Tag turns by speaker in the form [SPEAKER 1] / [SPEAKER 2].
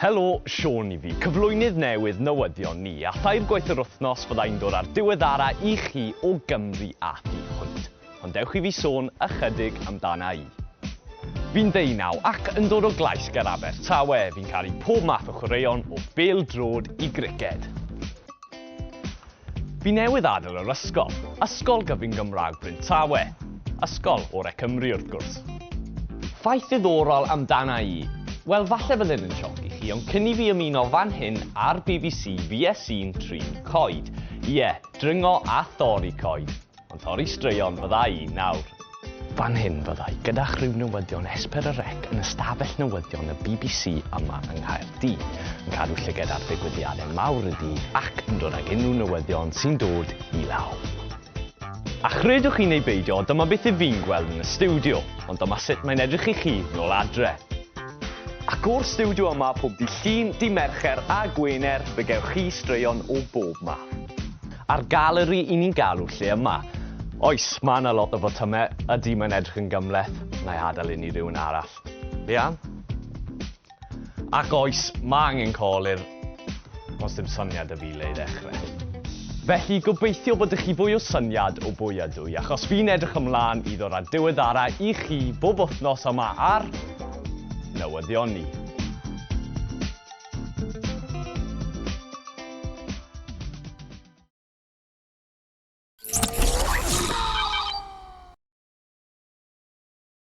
[SPEAKER 1] Helo, Siôn I fi. Cyflwynydd newydd newyddion ni, a thair gwaith yr wythnos fyddai'n dod ar diweddara I chi o Gymru a thi hwnt. Ond dewch I fi sôn ychydig amdana I. Fi'n 19 ac yn dod o Glais ger Abertawe. Fi'n caru pob math o chwaraeon o bêl-drod I griced. Fi newydd adael yr ysgol. Ysgol gyfun Gymraeg Bryn Tawe. Ysgol Ore Cymru wrth gwrs. Ffaith ddiddorol amdana I. Wel, falle byddwn yn sioc I chi, ond cyn I fi ymuno fan hyn ar BBC FS1 trin coed. Ie, dringo a thorri coed. Ond thorri straeon fydda I nawr. Fan hyn fyddai gyda chryw newyddion Esper y Rec yn ystafell newyddion y BBC yma yng Nghaerdydd, yn cadw llyged ar ddigwyddiadau mawr y dydd ac yn dod ag unrhyw newyddion sy'n dod I law. A chredwch chi neu beidio, dyma beth I fi'n gweld yn y stiwdio, ond dyma sut mae'n edrych I chi nôl adre. Ac o'r stiwdio yma pob di llun, di mercher a gwener, fe gewch chi straeon o bob math. A'r galeri I ni'n galw lle yma. Oes, mae yna lot o fotymau, ydy mae'n edrych yn gymleth, na I adael I rhywun arall. Iawn? Ac oes, mae angen colir, os dim syniad y fi le I ddechrau. Felly, gobeithio bod chi fwy o syniad o bwy ydw I, achos fi'n edrych ymlaen I ddod â diweddara I chi bob wythnos yma ar Newyddion ni.